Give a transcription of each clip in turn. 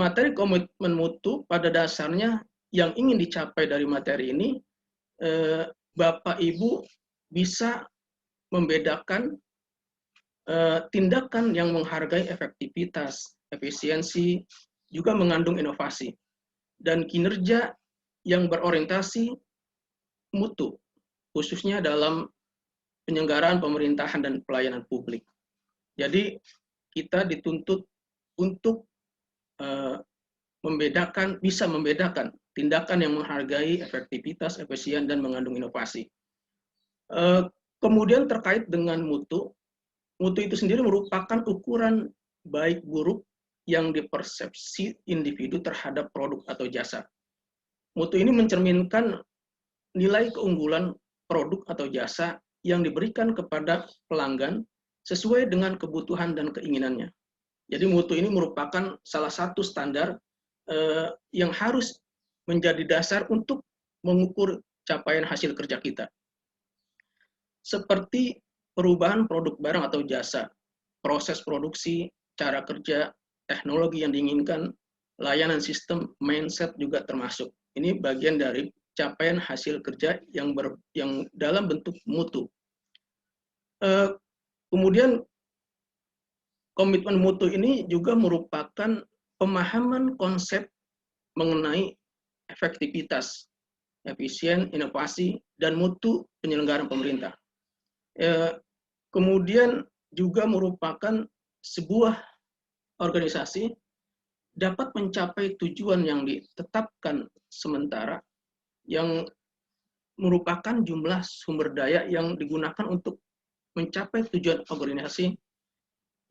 materi komitmen mutu pada dasarnya yang ingin dicapai dari materi ini, Bapak Ibu bisa membedakan tindakan yang menghargai efektivitas, efisiensi, juga mengandung inovasi, dan kinerja yang berorientasi mutu, khususnya dalam penyelenggaraan pemerintahan dan pelayanan publik. Jadi kita dituntut untuk bisa membedakan tindakan yang menghargai efektivitas, efisien, dan mengandung inovasi. Kemudian terkait dengan mutu itu sendiri merupakan ukuran baik buruk yang dipersepsi individu terhadap produk atau jasa. Mutu ini mencerminkan nilai keunggulan produk atau jasa yang diberikan kepada pelanggan sesuai dengan kebutuhan dan keinginannya. Jadi mutu ini merupakan salah satu standar yang harus menjadi dasar untuk mengukur capaian hasil kerja kita. Seperti perubahan produk barang atau jasa, proses produksi, cara kerja, teknologi yang diinginkan, layanan sistem, mindset juga termasuk. Ini bagian dari capaian hasil kerja yang dalam bentuk mutu. Kemudian komitmen mutu ini juga merupakan pemahaman konsep mengenai efektivitas, efisien, inovasi, dan mutu penyelenggaraan pemerintah. Kemudian juga merupakan sebuah organisasi dapat mencapai tujuan yang ditetapkan sementara yang merupakan jumlah sumber daya yang digunakan untuk mencapai tujuan organisasi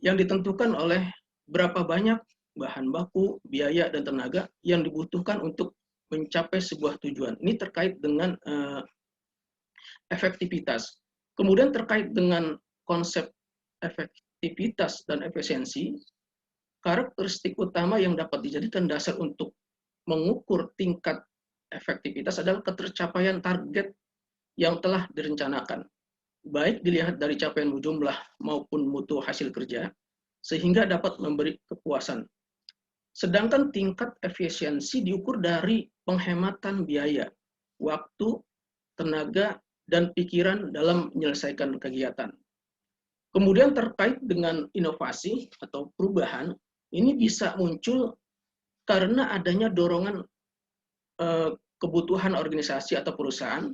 yang ditentukan oleh berapa banyak bahan baku, biaya, dan tenaga yang dibutuhkan untuk mencapai sebuah tujuan. Ini terkait dengan efektivitas. Kemudian terkait dengan konsep efektivitas dan efisiensi, karakteristik utama yang dapat dijadikan dasar untuk mengukur tingkat efektivitas adalah ketercapaian target yang telah direncanakan, baik dilihat dari capaian jumlah maupun mutu hasil kerja, sehingga dapat memberi kepuasan. Sedangkan tingkat efisiensi diukur dari penghematan biaya, waktu, tenaga, dan pikiran dalam menyelesaikan kegiatan. Kemudian terkait dengan inovasi atau perubahan, ini bisa muncul karena adanya dorongan kebutuhan organisasi atau perusahaan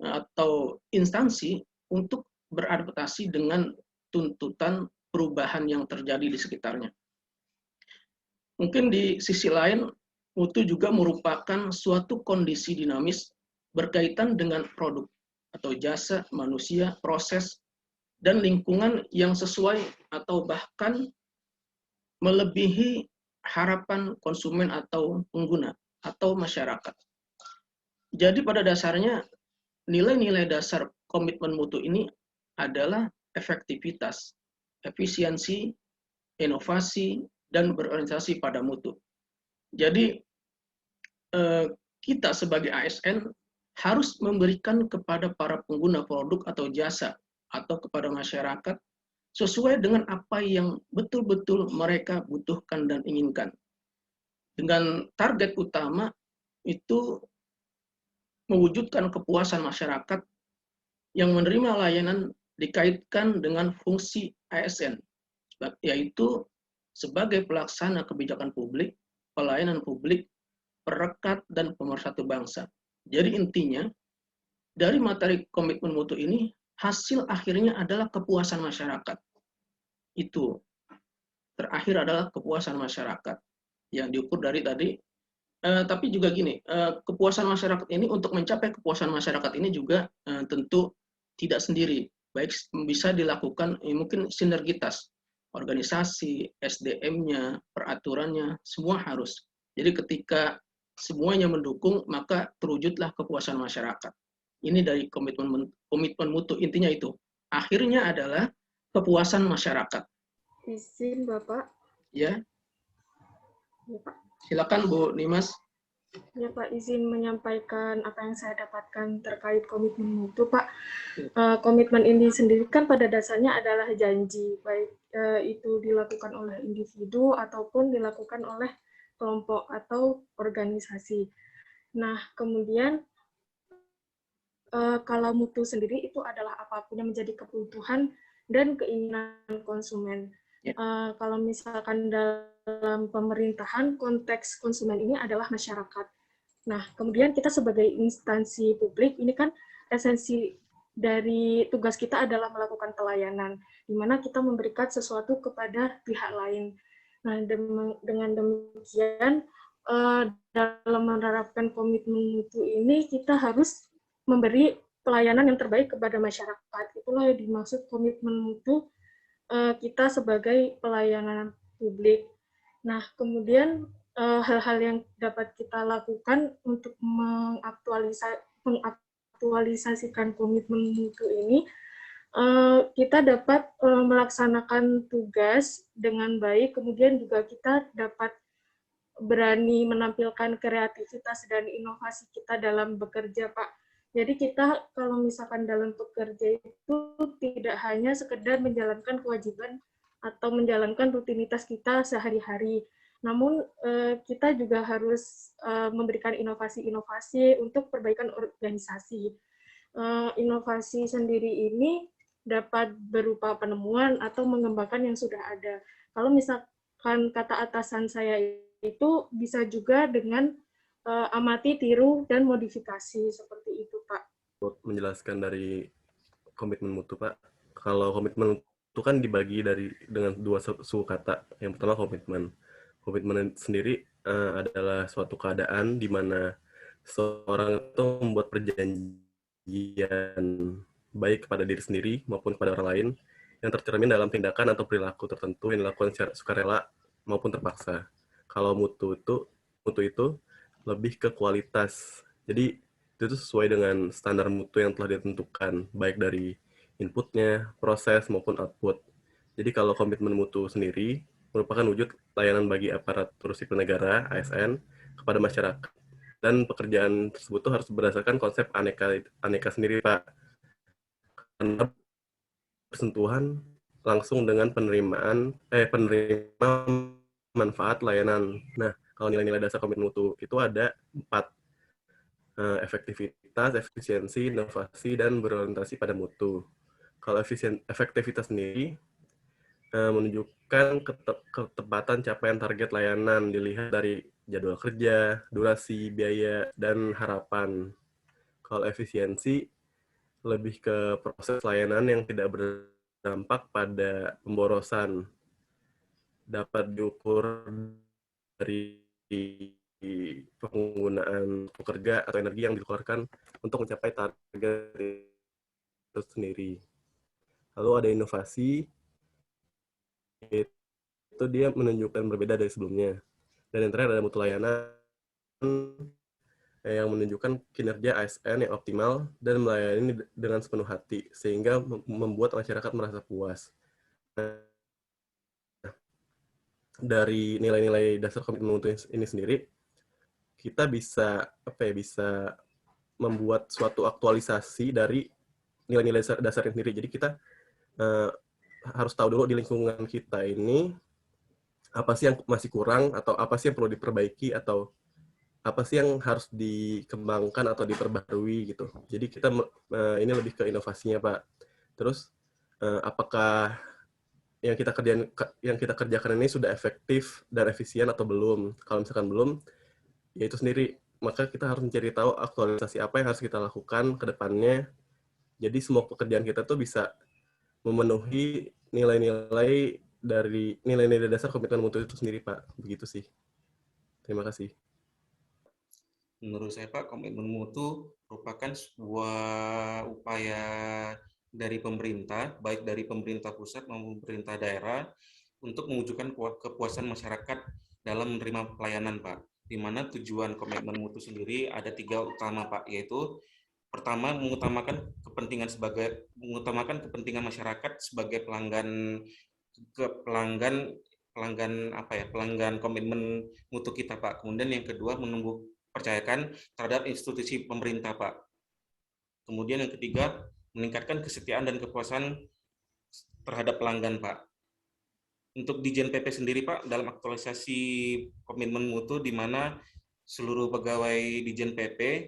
atau instansi untuk beradaptasi dengan tuntutan perubahan yang terjadi di sekitarnya. Mungkin di sisi lain, mutu juga merupakan suatu kondisi dinamis berkaitan dengan produk atau jasa, manusia, proses, dan lingkungan yang sesuai atau bahkan melebihi harapan konsumen atau pengguna atau masyarakat. Jadi pada dasarnya nilai-nilai dasar komitmen mutu ini adalah efektivitas, efisiensi, inovasi, dan berorientasi pada mutu. Jadi kita sebagai ASN harus memberikan kepada para pengguna produk atau jasa atau kepada masyarakat sesuai dengan apa yang betul-betul mereka butuhkan dan inginkan. Dengan target utama itu mewujudkan kepuasan masyarakat yang menerima layanan dikaitkan dengan fungsi ASN, yaitu sebagai pelaksana kebijakan publik, pelayanan publik, perekat, dan pemersatu bangsa. Jadi intinya, dari materi komitmen mutu ini, hasil akhirnya adalah kepuasan masyarakat. Itu terakhir adalah kepuasan masyarakat yang diukur dari tadi. Tapi juga gini, kepuasan masyarakat ini, untuk mencapai kepuasan masyarakat ini juga tentu tidak sendiri. Baik bisa dilakukan mungkin sinergitas organisasi, SDM-nya, peraturannya, semua harus. Jadi ketika semuanya mendukung, maka terwujudlah kepuasan masyarakat. Ini dari komitmen mutu, intinya itu. Akhirnya adalah kepuasan masyarakat. Izin Bapak. Ya. Ya, Pak. Silakan Bu Nimas. Ya Pak, izin menyampaikan apa yang saya dapatkan terkait komitmen mutu Pak. Komitmen ini sendiri kan pada dasarnya adalah janji, baik itu dilakukan oleh individu ataupun dilakukan oleh kelompok atau organisasi. Nah, kemudian kalau mutu sendiri itu adalah apapun yang menjadi kebutuhan dan keinginan konsumen. Kalau misalkan dalam pemerintahan, konteks konsumen ini adalah masyarakat. Nah, kemudian kita sebagai instansi publik, ini kan esensi dari tugas kita adalah melakukan pelayanan, di mana kita memberikan sesuatu kepada pihak lain. Nah, dengan demikian, dalam menerapkan komitmen mutu ini, kita harus memberi pelayanan yang terbaik kepada masyarakat. Itulah yang dimaksud komitmen mutu kita sebagai pelayanan publik. Nah, kemudian hal-hal yang dapat kita lakukan untuk mengaktualisasikan komitmen mutu ini, kita dapat melaksanakan tugas dengan baik, kemudian juga kita dapat berani menampilkan kreativitas dan inovasi kita dalam bekerja, Pak. Jadi kita kalau misalkan dalam bekerja itu tidak hanya sekedar menjalankan kewajiban atau menjalankan rutinitas kita sehari-hari, namun kita juga harus memberikan inovasi-inovasi untuk perbaikan organisasi. Inovasi sendiri ini dapat berupa penemuan atau mengembangkan yang sudah ada. Kalau misalkan kata atasan saya itu bisa juga dengan amati, tiru, dan modifikasi seperti itu, Pak. Menjelaskan dari komitmen mutu, Pak. Kalau komitmen itu kan dibagi dengan dua suku kata. Yang pertama komitmen. Komitmen sendiri adalah suatu keadaan di mana seorang itu membuat perjanjian baik kepada diri sendiri maupun kepada orang lain yang tercermin dalam tindakan atau perilaku tertentu yang dilakukan secara sukarela maupun terpaksa. Kalau mutu itu lebih ke kualitas. Jadi itu sesuai dengan standar mutu yang telah ditentukan, baik dari inputnya, proses, maupun output. Jadi kalau komitmen mutu sendiri merupakan wujud layanan bagi aparatur sipil negara, ASN, kepada masyarakat. Dan pekerjaan tersebut harus berdasarkan konsep aneka sendiri, Pak. Karena bersentuhan langsung dengan penerima manfaat layanan. Nah, kalau nilai-nilai dasar komitmen mutu itu ada 4. Efektivitas, efisiensi, inovasi, dan berorientasi pada mutu. Kalau efektivitas sendiri menunjukkan ketepatan capaian target layanan dilihat dari jadwal kerja, durasi, biaya, dan harapan. Kalau efisiensi lebih ke proses layanan yang tidak berdampak pada pemborosan, dapat diukur dari penggunaan pekerja atau energi yang dikeluarkan untuk mencapai target itu sendiri. Lalu ada inovasi, itu dia menunjukkan berbeda dari sebelumnya. Dan yang terakhir ada mutu layanan yang menunjukkan kinerja ASN yang optimal dan melayani dengan sepenuh hati, sehingga membuat masyarakat merasa puas. Nah, dari nilai-nilai dasar komitmen mutu ini sendiri, kita bisa bisa membuat suatu aktualisasi dari nilai-nilai dasarnya sendiri. Jadi kita harus tahu dulu di lingkungan kita ini apa sih yang masih kurang, atau apa sih yang perlu diperbaiki, atau apa sih yang harus dikembangkan atau diperbarui gitu. Jadi kita ini lebih ke inovasinya, Pak. Terus apakah yang kita kerjakan ini sudah efektif dan efisien atau belum? Kalau misalkan belum, ya itu sendiri, maka kita harus mencari tahu aktualisasi apa yang harus kita lakukan ke depannya. Jadi semua pekerjaan kita tuh bisa memenuhi nilai-nilai dasar komitmen mutu itu sendiri, Pak. Begitu sih. Terima kasih. Menurut saya, Pak, komitmen mutu merupakan sebuah upaya dari pemerintah, baik dari pemerintah pusat maupun pemerintah daerah, untuk mewujudkan kepuasan masyarakat dalam menerima pelayanan, Pak. Di mana tujuan komitmen mutu sendiri ada 3 utama, Pak, yaitu pertama, mengutamakan kepentingan masyarakat sebagai pelanggan komitmen mutu kita, Pak. Kemudian yang kedua, menumbuh percayakan terhadap institusi pemerintah, Pak. Kemudian yang ketiga, meningkatkan kesetiaan dan kepuasan terhadap pelanggan, Pak. Untuk di JNPP sendiri Pak, dalam aktualisasi komitmen mutu di mana seluruh pegawai di JNPP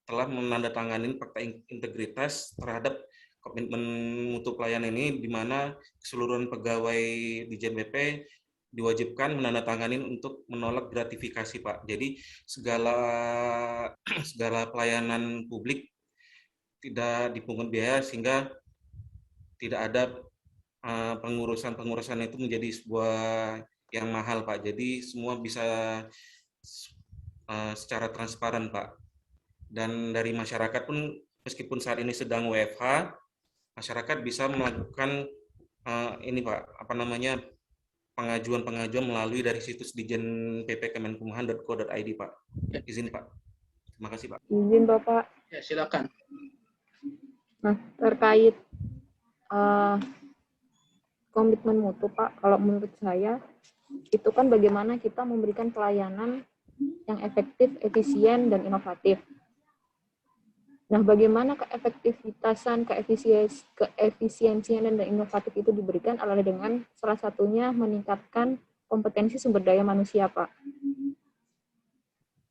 telah menandatangani fakta integritas terhadap komitmen mutu pelayanan ini, di mana keseluruhan pegawai di JNPP diwajibkan menandatangani untuk menolak gratifikasi Pak. Jadi segala pelayanan publik tidak dipungut biaya sehingga tidak ada pengurusan itu menjadi sebuah yang mahal Pak. Jadi semua bisa secara transparan Pak. Dan dari masyarakat pun meskipun saat ini sedang WFH, masyarakat bisa melakukan ini Pak, pengajuan melalui dari situs dijen.pp.kemenkumham.go.id Pak. Izin Pak. Terima kasih Pak. Izin Bapak. Ya, silakan. Nah, terkait komitmen mutu Pak, kalau menurut saya itu kan bagaimana kita memberikan pelayanan yang efektif, efisien, dan inovatif. Nah, bagaimana keefektivitasan, keefisiensian, dan inovatif itu diberikan adalah dengan salah satunya meningkatkan kompetensi sumber daya manusia, Pak.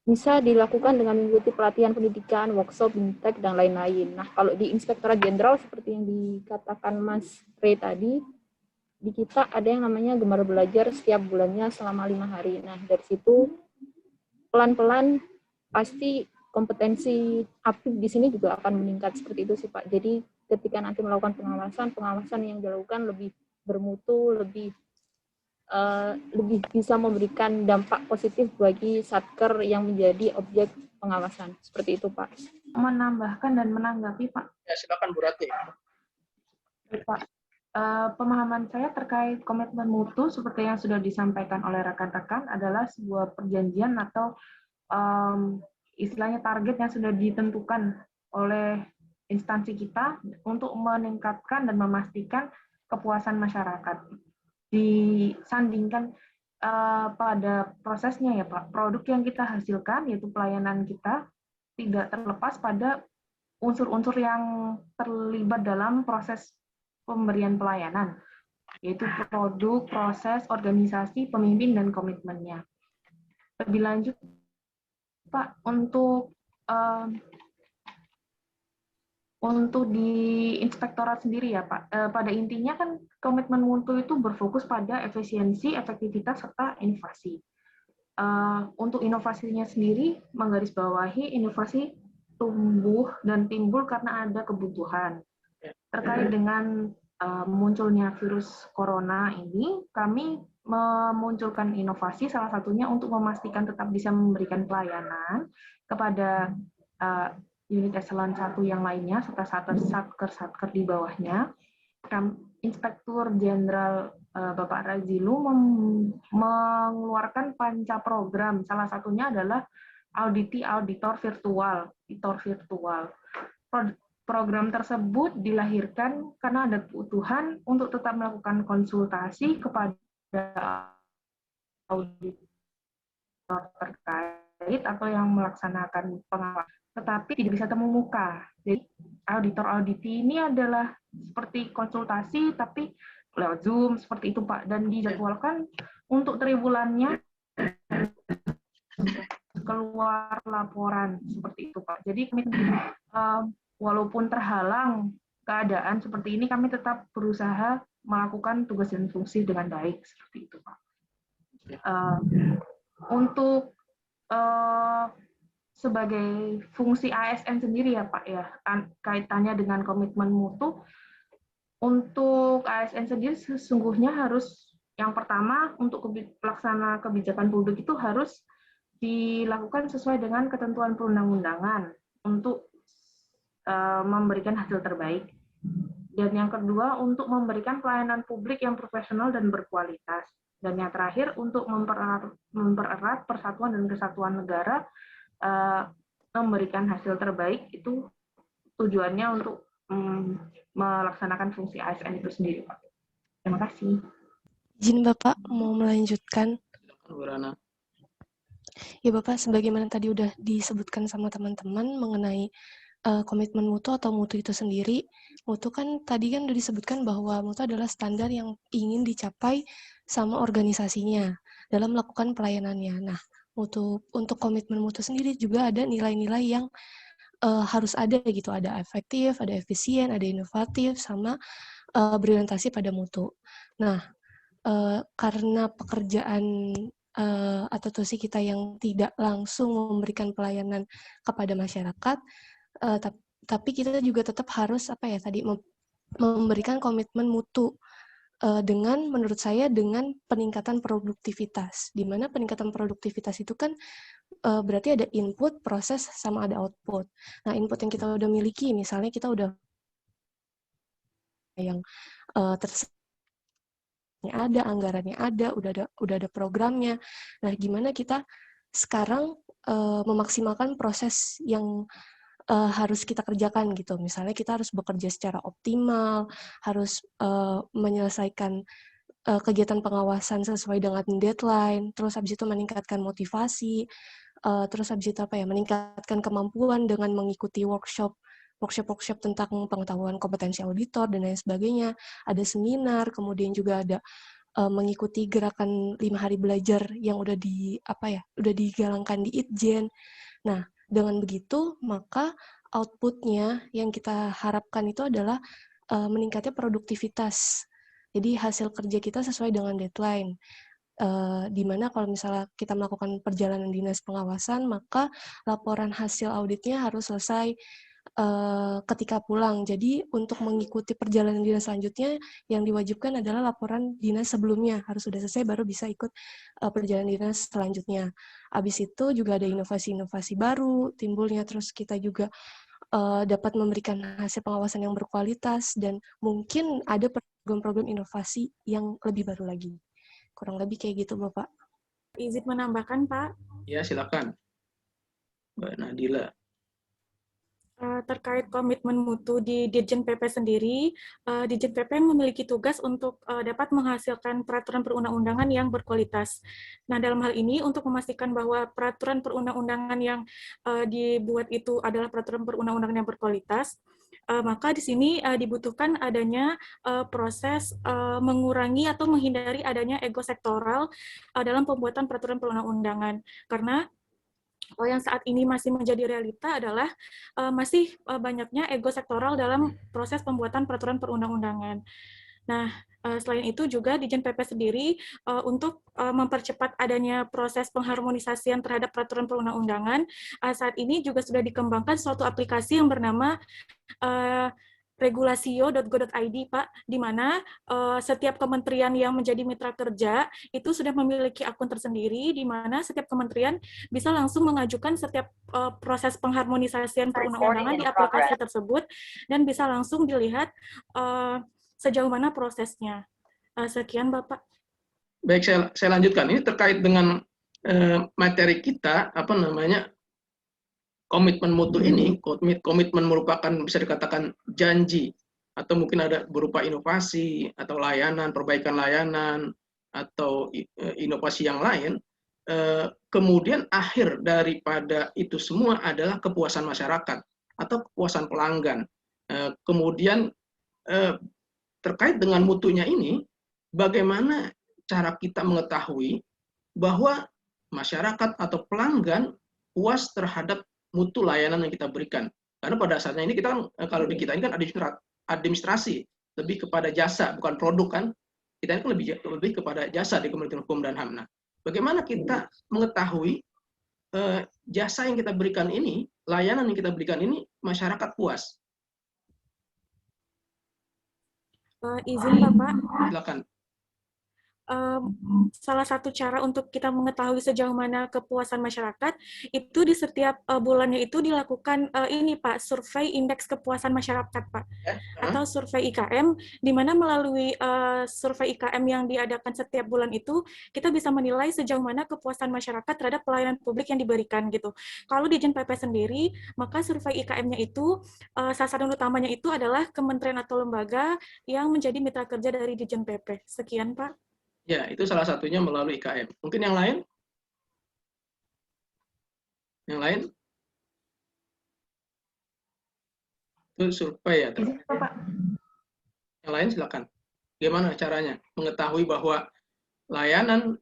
Bisa dilakukan dengan mengikuti pelatihan pendidikan, workshop, bintek, dan lain-lain. Nah, kalau di Inspektorat Jenderal, seperti yang dikatakan Mas Ray tadi, di kita ada yang namanya Gemar Belajar setiap bulannya selama 5 hari. Nah, dari situ pelan-pelan pasti kompetensi aktif di sini juga akan meningkat seperti itu sih Pak. Jadi ketika nanti melakukan pengawasan yang dilakukan lebih bermutu, lebih bisa memberikan dampak positif bagi satker yang menjadi objek pengawasan. Seperti itu Pak. Menambahkan dan menanggapi Pak. Ya, silakan Bu Rati. Pak, pemahaman saya terkait komitmen mutu seperti yang sudah disampaikan oleh rekan-rekan adalah sebuah perjanjian atau istilahnya target yang sudah ditentukan oleh instansi kita untuk meningkatkan dan memastikan kepuasan masyarakat. Disandingkan pada prosesnya ya Pak, produk yang kita hasilkan yaitu pelayanan kita tidak terlepas pada unsur-unsur yang terlibat dalam proses pemberian pelayanan, yaitu produk, proses, organisasi, pemimpin, dan komitmennya. Lebih lanjut, Pak, untuk di inspektorat sendiri ya Pak, pada intinya kan komitmen mutu itu berfokus pada efisiensi, efektivitas, serta inovasi. Untuk inovasinya sendiri, menggarisbawahi inovasi tumbuh dan timbul karena ada kebutuhan. Terkait dengan munculnya virus corona ini, kami memunculkan inovasi salah satunya untuk memastikan tetap bisa memberikan pelayanan kepada unit eselon 1 yang lainnya serta satker di bawahnya. Inspektur Jenderal Bapak Razilu mengeluarkan panca program, salah satunya adalah auditor virtual. Program tersebut dilahirkan karena ada kebutuhan untuk tetap melakukan konsultasi kepada auditor terkait atau yang melaksanakan pengawasan, tetapi tidak bisa temu muka. Jadi auditor auditi ini adalah seperti konsultasi tapi lewat Zoom seperti itu Pak, dan dijadwalkan untuk triwulannya keluar laporan seperti itu Pak. Jadi walaupun terhalang keadaan seperti ini, kami tetap berusaha melakukan tugas dan fungsi dengan baik seperti itu Pak. Untuk sebagai fungsi ASN sendiri ya Pak ya, kaitannya dengan komitmen mutu, untuk ASN sendiri sesungguhnya harus yang pertama untuk pelaksana kebijakan publik itu harus dilakukan sesuai dengan ketentuan perundang-undangan untuk memberikan hasil terbaik. Dan yang kedua untuk memberikan pelayanan publik yang profesional dan berkualitas. Dan yang terakhir untuk mempererat persatuan dan kesatuan negara, memberikan hasil terbaik itu tujuannya untuk melaksanakan fungsi ASN itu sendiri, Pak. Terima kasih. Izin Bapak mau melanjutkan. Bu Rana. Ya Bapak, sebagaimana tadi udah disebutkan sama teman-teman mengenai komitmen mutu atau mutu itu sendiri, mutu kan tadi kan udah disebutkan bahwa mutu adalah standar yang ingin dicapai sama organisasinya dalam melakukan pelayanannya. Nah, untuk komitmen mutu sendiri juga ada nilai-nilai yang harus ada gitu, ada efektif, ada efisien, ada inovatif, sama berorientasi pada mutu. Nah, karena pekerjaan atau tusi kita yang tidak langsung memberikan pelayanan kepada masyarakat, tapi kita juga tetap harus memberikan komitmen mutu dengan menurut saya dengan peningkatan produktivitas, di mana peningkatan produktivitas itu kan berarti ada input, proses, sama ada output. Nah, input yang kita udah miliki, misalnya kita udah yang ada, anggarannya ada, udah ada programnya. Nah, gimana kita sekarang memaksimalkan proses yang harus kita kerjakan gitu. Misalnya kita harus bekerja secara optimal, harus menyelesaikan kegiatan pengawasan sesuai dengan deadline, terus habis itu meningkatkan motivasi, terus habis itu meningkatkan kemampuan dengan mengikuti workshop tentang pengetahuan kompetensi auditor dan lain sebagainya. Ada seminar, kemudian juga ada mengikuti gerakan 5 hari belajar yang udah digalangkan di Itjen. Nah, dengan begitu, maka output-nya yang kita harapkan itu adalah meningkatnya produktivitas. Jadi hasil kerja kita sesuai dengan deadline. Di mana kalau misalnya kita melakukan perjalanan dinas pengawasan, maka laporan hasil auditnya harus selesai ketika pulang. Jadi untuk mengikuti perjalanan dinas selanjutnya, yang diwajibkan adalah laporan dinas sebelumnya. Harus sudah selesai baru bisa ikut perjalanan dinas selanjutnya. Habis itu juga ada inovasi-inovasi baru timbulnya, terus kita juga dapat memberikan hasil pengawasan yang berkualitas, dan mungkin ada program-program inovasi yang lebih baru lagi. Kurang lebih kayak gitu, Bapak. Izin menambahkan, Pak. Ya, silakan, Mbak Nadila. Terkait komitmen mutu di Dirjen PP sendiri, Dirjen PP memiliki tugas untuk dapat menghasilkan peraturan perundang-undangan yang berkualitas. Nah, dalam hal ini, untuk memastikan bahwa peraturan perundang-undangan yang dibuat itu adalah peraturan perundang-undangan yang berkualitas, maka di sini dibutuhkan adanya proses mengurangi atau menghindari adanya ego sektoral dalam pembuatan peraturan perundang-undangan. Karena yang saat ini masih menjadi realita adalah masih banyaknya ego sektoral dalam proses pembuatan peraturan perundang-undangan. Nah, selain itu juga Ditjen PP sendiri untuk mempercepat adanya proses pengharmonisasian terhadap peraturan perundang-undangan, saat ini juga sudah dikembangkan suatu aplikasi yang bernama regulasio.go.id, Pak, di mana setiap kementerian yang menjadi mitra kerja itu sudah memiliki akun tersendiri, di mana setiap kementerian bisa langsung mengajukan setiap proses pengharmonisasian perundang-undangan di aplikasi tersebut, dan bisa langsung dilihat sejauh mana prosesnya. Sekian, Bapak. Baik, saya lanjutkan. Ini terkait dengan materi kita, komitmen mutu ini. Komitmen merupakan bisa dikatakan janji, atau mungkin ada berupa inovasi atau layanan, perbaikan layanan, atau inovasi yang lain. Kemudian akhir daripada itu semua adalah kepuasan masyarakat atau kepuasan pelanggan. Kemudian terkait dengan mutunya ini, bagaimana cara kita mengetahui bahwa masyarakat atau pelanggan puas terhadap mutu layanan yang kita berikan? Karena pada saatnya ini kita kan, kalau di kita ini kan administrasi, lebih kepada jasa, bukan produk kan? Kita ini kan lebih kepada jasa di Kementerian Hukum dan HAM. Nah, bagaimana kita mengetahui jasa yang kita berikan ini, layanan yang kita berikan ini, masyarakat puas? Izin, Bapak. Silakan. Salah satu cara untuk kita mengetahui sejauh mana kepuasan masyarakat itu di setiap bulannya itu dilakukan ini, Pak, survei indeks kepuasan masyarakat, Pak, atau survei IKM, di mana melalui survei IKM yang diadakan setiap bulan itu kita bisa menilai sejauh mana kepuasan masyarakat terhadap pelayanan publik yang diberikan gitu. Kalau di Ditjen PP sendiri, maka survei IKM-nya itu sasaran utamanya itu adalah kementerian atau lembaga yang menjadi mitra kerja dari Ditjen PP. Sekian, Pak. Ya, itu salah satunya melalui IKM. Mungkin yang lain? Yang lain? Itu survei ya. Izin, Pak. Yang lain silakan. Gimana caranya mengetahui bahwa layanan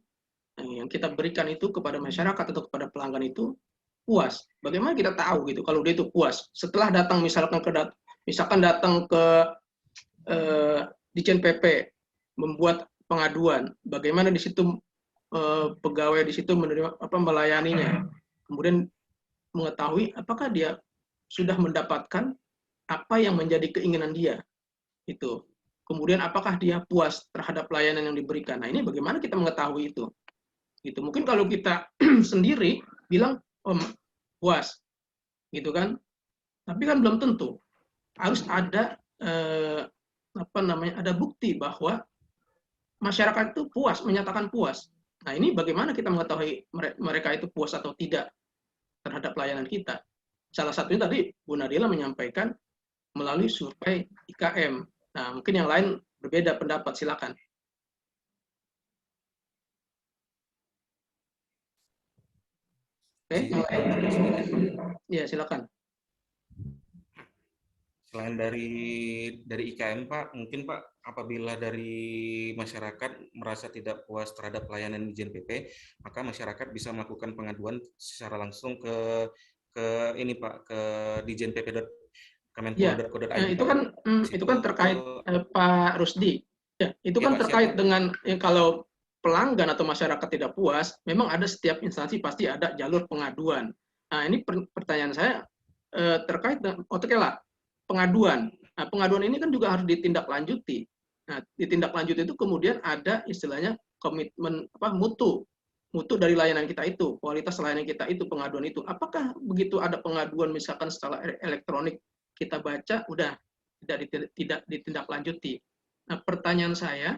yang kita berikan itu kepada masyarakat atau kepada pelanggan itu puas? Bagaimana kita tahu gitu kalau dia itu puas? Setelah datang misalkan datang ke Ditjen PP membuat pengaduan, bagaimana di situ pegawai di situ menerima melayaninya, kemudian mengetahui apakah dia sudah mendapatkan apa yang menjadi keinginan dia itu. Kemudian apakah dia puas terhadap layanan yang diberikan. Nah, ini bagaimana kita mengetahui itu? Gitu. Mungkin kalau kita sendiri bilang puas, gitu kan? Tapi kan belum tentu. Harus ada ada bukti bahwa masyarakat itu puas, menyatakan puas. Nah, ini bagaimana kita mengetahui mereka itu puas atau tidak terhadap layanan kita? Salah satunya tadi Bu Nadila menyampaikan melalui survei IKM. Nah, mungkin yang lain berbeda pendapat, silakan. Oke, yang lain? Ya, silakan. Selain dari IKM, Pak, mungkin Pak, apabila dari masyarakat merasa tidak puas terhadap pelayanan Ditjen PP, maka masyarakat bisa melakukan pengaduan secara langsung ke ini Pak, ke ditjenpp.kemenpora.go.id. Ya, itu kan terkait Pak Rusdi. Ya, itu kan terkait dengan kalau pelanggan atau masyarakat tidak puas, memang ada setiap instansi pasti ada jalur pengaduan. Nah, ini pertanyaan saya terkait dengan pengaduan. Nah, pengaduan ini kan juga harus ditindaklanjuti. Nah, ditindaklanjuti itu kemudian ada istilahnya komitmen mutu dari layanan kita itu, kualitas layanan kita itu, pengaduan itu. Apakah begitu ada pengaduan misalkan secara elektronik kita baca udah tidak ditindaklanjuti. Nah, pertanyaan saya,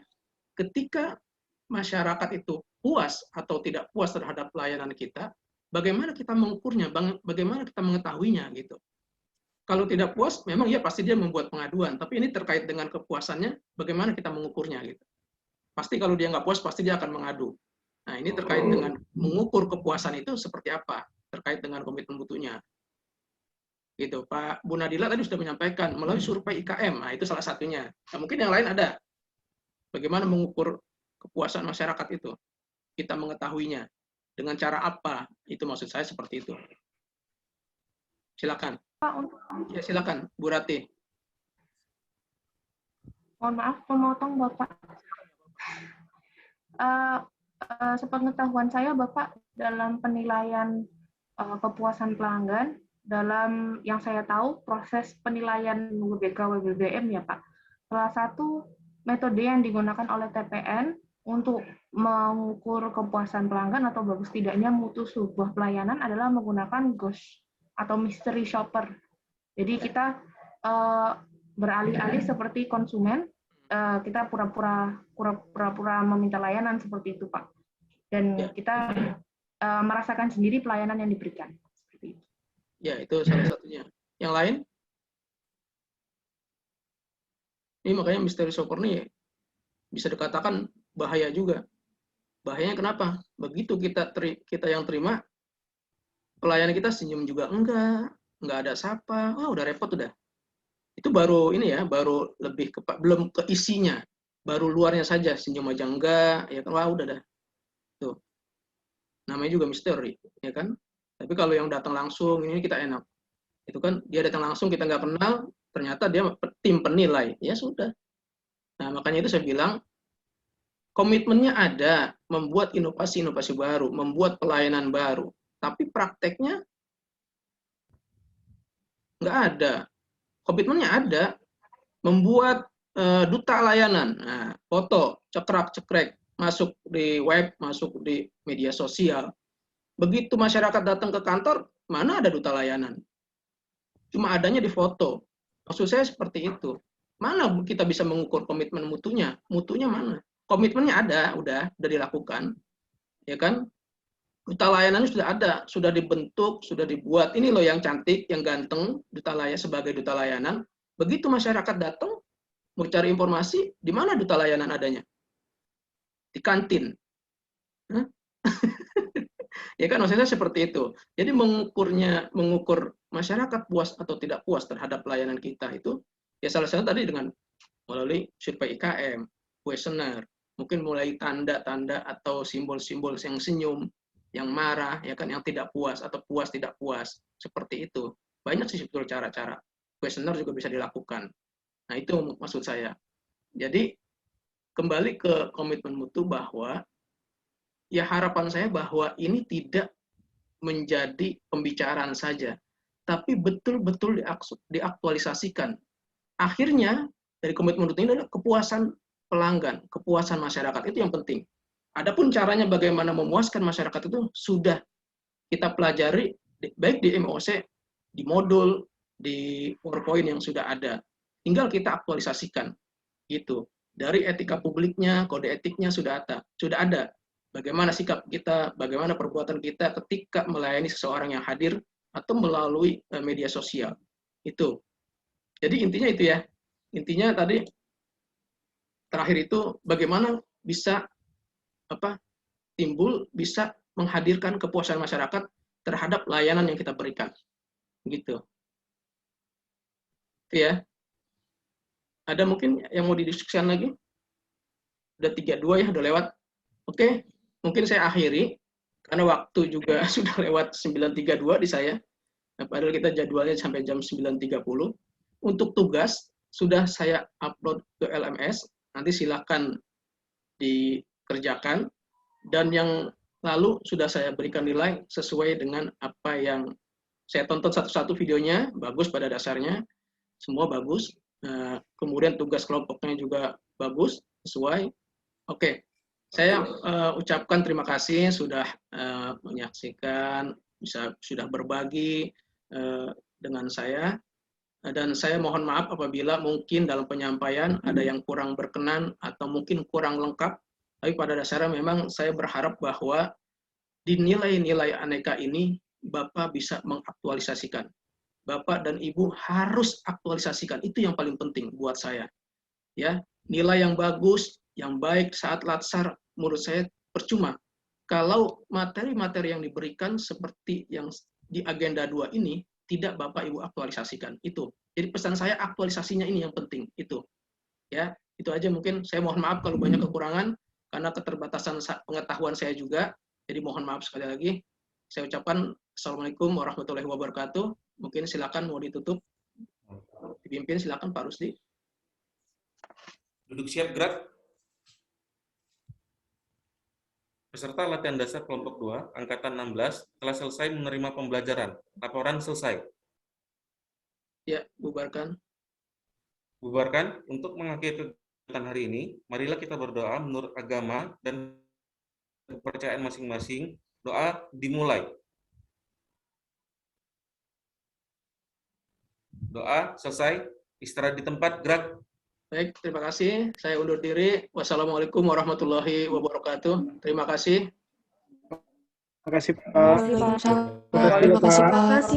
ketika masyarakat itu puas atau tidak puas terhadap pelayanan kita, bagaimana kita mengukurnya? Bagaimana kita mengetahuinya gitu? Kalau tidak puas, memang ya pasti dia membuat pengaduan. Tapi ini terkait dengan kepuasannya, bagaimana kita mengukurnya gitu? Pasti kalau dia nggak puas, pasti dia akan mengadu. Nah, ini terkait dengan mengukur kepuasan itu seperti apa? Terkait dengan komitmen mutunya. Gitu, Pak Bu Nadila tadi sudah menyampaikan melalui survei IKM. Nah, itu salah satunya. Nah, mungkin yang lain ada. Bagaimana mengukur kepuasan masyarakat itu? Kita mengetahuinya. Dengan cara apa? Itu maksud saya seperti itu. Silakan. Ya, silakan, Bu Rati. Mohon maaf, memotong Bapak. Sepengetahuan saya, Bapak, dalam penilaian kepuasan pelanggan, dalam yang saya tahu proses penilaian WBK WBBM ya Pak. Salah satu metode yang digunakan oleh TPN untuk mengukur kepuasan pelanggan atau bagus tidaknya mutu sebuah pelayanan adalah menggunakan ghost atau mystery shopper. Jadi kita beralih-alih seperti konsumen, kita pura-pura meminta layanan seperti itu Pak. Dan kita merasakan sendiri pelayanan yang diberikan. Seperti itu. Ya, itu salah satunya. Yang lain? Ini makanya mystery shopper nih bisa dikatakan bahaya juga. Bahayanya kenapa? Begitu kita yang terima, pelayanan kita senyum juga enggak ada sapa, udah repot udah. Itu baru ini ya, baru lebih belum ke isinya, baru luarnya saja, senyum aja enggak, ya kan, udah dah. Tuh. Namanya juga misteri, ya kan? Tapi kalau yang datang langsung, ini kita enak. Itu kan dia datang langsung, kita nggak kenal, ternyata dia tim penilai. Ya sudah. Nah, makanya itu saya bilang, komitmennya ada, membuat inovasi-inovasi baru, membuat pelayanan baru. Tapi prakteknya nggak ada. Komitmennya ada, membuat duta layanan. Nah, foto, cekrek, masuk di web, masuk di media sosial. Begitu masyarakat datang ke kantor, mana ada duta layanan? Cuma adanya di foto. Maksud saya seperti itu. Mana kita bisa mengukur komitmen mutunya? Mutunya mana? Komitmennya ada, udah dilakukan. Ya kan? Duta layanannya sudah ada, sudah dibentuk, sudah dibuat. Ini loh yang cantik, yang ganteng, duta layanan sebagai duta layanan. Begitu masyarakat datang, mau cari informasi, di mana duta layanan adanya? Di kantin. Ya kan, maksudnya seperti itu. Jadi mengukur masyarakat puas atau tidak puas terhadap pelayanan kita itu, ya salah satu tadi dengan melalui survei IKM, kuesioner, mungkin mulai tanda-tanda atau simbol-simbol yang senyum, yang marah, ya kan, yang tidak puas atau puas tidak puas, seperti itu. Banyak sih sebetulnya cara-cara. Kuesioner juga bisa dilakukan. Nah, itu maksud saya. Jadi kembali ke komitmen mutu bahwa ya harapan saya bahwa ini tidak menjadi pembicaraan saja, tapi betul-betul diaktualisasikan. Akhirnya dari komitmen mutu ini adalah kepuasan pelanggan, kepuasan masyarakat, itu yang penting. Adapun caranya bagaimana memuaskan masyarakat itu sudah kita pelajari baik di MOC, di modul, di PowerPoint yang sudah ada. Tinggal kita aktualisasikan gitu. Dari etika publiknya, kode etiknya sudah ada. Bagaimana sikap kita, bagaimana perbuatan kita ketika melayani seseorang yang hadir atau melalui media sosial. Itu. Jadi intinya itu ya. Intinya tadi terakhir itu bagaimana bisa timbul bisa menghadirkan kepuasan masyarakat terhadap layanan yang kita berikan. Gitu. Itu ya. Ada mungkin yang mau didiskusikan lagi? Udah 32 ya, udah lewat. Oke, mungkin saya akhiri karena waktu juga sudah lewat 9.32 di saya. Padahal kita jadwalnya sampai jam 9.30. Untuk tugas sudah saya upload ke LMS. Nanti silakan dikerjakan. Dan yang lalu sudah saya berikan nilai sesuai dengan apa yang saya tonton satu-satu videonya, bagus pada dasarnya, semua bagus. Kemudian tugas kelompoknya juga bagus, sesuai. Oke, saya ucapkan terima kasih sudah menyaksikan, sudah berbagi dengan saya. Dan saya mohon maaf apabila mungkin dalam penyampaian ada yang kurang berkenan atau mungkin kurang lengkap. Tapi pada dasarnya memang saya berharap bahwa di nilai-nilai aneka ini Bapak bisa mengaktualisasikan. Bapak dan Ibu harus aktualisasikan. Itu yang paling penting buat saya. Ya, nilai yang bagus, yang baik saat latsar menurut saya percuma. Kalau materi-materi yang diberikan seperti yang di agenda 2 ini tidak Bapak Ibu aktualisasikan. Itu. Jadi pesan saya aktualisasinya ini yang penting, itu. Ya, itu aja mungkin. Saya mohon maaf kalau banyak kekurangan karena keterbatasan pengetahuan saya juga. Jadi mohon maaf sekali lagi. Saya ucapkan Assalamualaikum warahmatullahi wabarakatuh. Mungkin silakan mau ditutup. Dipimpin silakan Pak Rusdi. Duduk siap, gerak. Peserta latihan dasar kelompok 2, angkatan 16, telah selesai menerima pembelajaran. Laporan selesai. Ya, bubarkan. Bubarkan. Untuk mengakhiri kegiatan hari ini, marilah kita berdoa menurut agama dan kepercayaan masing-masing. Doa dimulai. Doa selesai. Istirahat di tempat, gerak. Baik, terima kasih. Saya undur diri. Wassalamualaikum warahmatullahi wabarakatuh. Terima kasih. Terima kasih, Pak. Terima kasih, Pak.